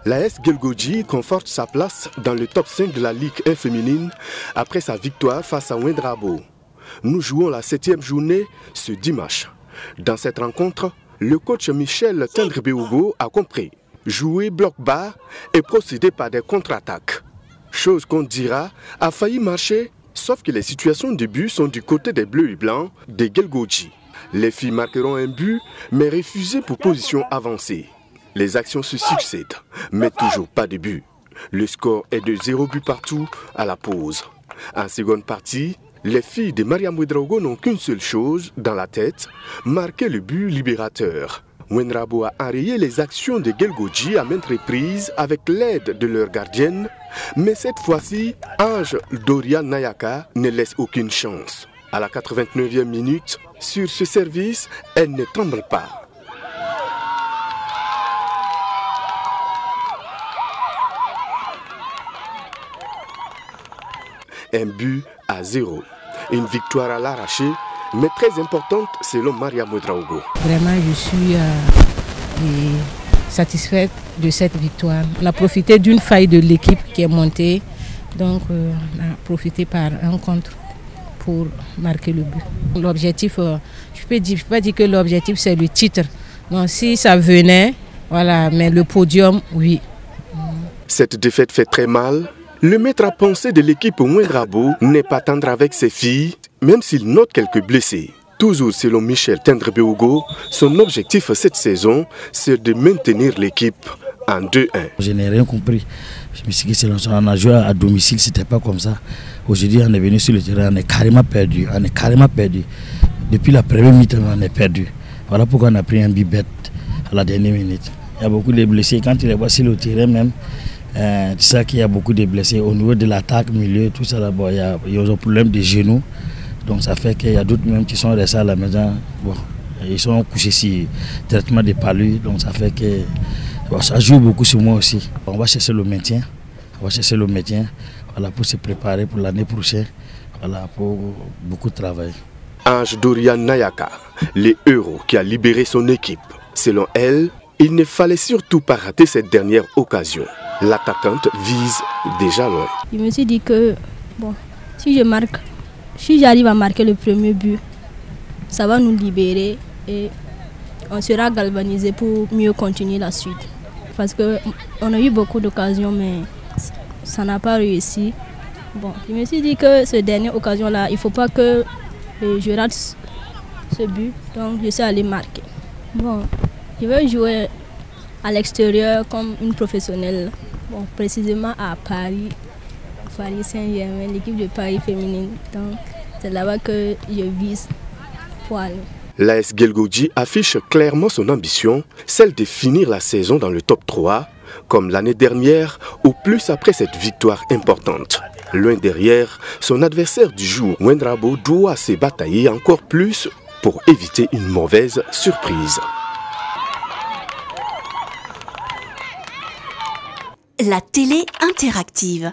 L'AS Guelgodji conforte sa place dans le top 5 de la Ligue 1 féminine après sa victoire face à Ouedraogo. Nous jouons la 7e journée ce dimanche. Dans cette rencontre, le coach Michel Tendre-Béougo a compris. Jouer bloc bas et procéder par des contre-attaques. Chose qu'on dira a failli marcher, sauf que les situations de but sont du côté des bleus et blancs des Guelgodji. Les filles marqueront un but, mais refusées pour position avancée. Les actions se succèdent, mais toujours pas de but. Le score est de 0 but partout à la pause. En seconde partie, les filles de Mariam Ouedraogo n'ont qu'une seule chose dans la tête, marquer le but libérateur. Ouedraogo a enrayé les actions de Guelgodji à maintes reprises avec l'aide de leur gardienne, mais cette fois-ci, Ange Doria Nayaka ne laisse aucune chance. À la 89e minute, sur ce service, elle ne tremble pas. Un but à 0. Une victoire à l'arraché, mais très importante selon Mariam Ouedraogo. Vraiment, je suis satisfaite de cette victoire. On a profité d'une faille de l'équipe qui est montée, donc on a profité par un contre pour marquer le but. L'objectif, je peux pas dire que l'objectif c'est le titre. Donc si ça venait, voilà, mais le podium, oui. Cette défaite fait très mal. Le maître à penser de l'équipe Ouedraogo n'est pas tendre avec ses filles, même s'il note quelques blessés. Toujours selon Michel Tendre-Béougo, son objectif cette saison, c'est de maintenir l'équipe en 2-1. Je n'ai rien compris. Je me suis dit que on a joué à domicile, c'était pas comme ça. Aujourd'hui, on est venu sur le terrain, on est carrément perdu. On est carrément perdu. Depuis la première mi-temps, on est perdu. Voilà pourquoi on a pris un but bête à la dernière minute. Il y a beaucoup de blessés. Quand tu les vois sur le terrain même, tu sais qu'il y a beaucoup de blessés au niveau de l'attaque, milieu, tout ça là-bas. Il y a un problème de genoux. Donc ça fait qu'il y a d'autres même qui sont restés à la maison. Bon, ils sont couchés sur traitement de palu. Donc ça fait que bon, ça joue beaucoup sur moi aussi. On va chercher le maintien. On va chercher le maintien, voilà, pour se préparer pour l'année prochaine. Voilà, pour beaucoup de travail. Ange Doria Nayaka, le héros qui a libéré son équipe. Selon elle, il ne fallait surtout pas rater cette dernière occasion. L'attaquante vise déjà loin. Je me suis dit que bon, si j'arrive à marquer le premier but, ça va nous libérer et on sera galvanisé pour mieux continuer la suite. Parce qu'on a eu beaucoup d'occasions, mais ça n'a pas réussi. Bon, je me suis dit que cette dernière occasion-là, il ne faut pas que je rate ce but, donc je suis allé marquer. Bon, je vais jouer à l'extérieur comme une professionnelle, bon, précisément à Paris Saint-Germain, l'équipe de Paris féminine. Donc c'est là-bas que je vise pour aller. L'AS Guelgodji affiche clairement son ambition, celle de finir la saison dans le top 3, comme l'année dernière, ou plus après cette victoire importante. Loin derrière, son adversaire du jour, Ouedraogo, doit se batailler encore plus pour éviter une mauvaise surprise. La télé interactive.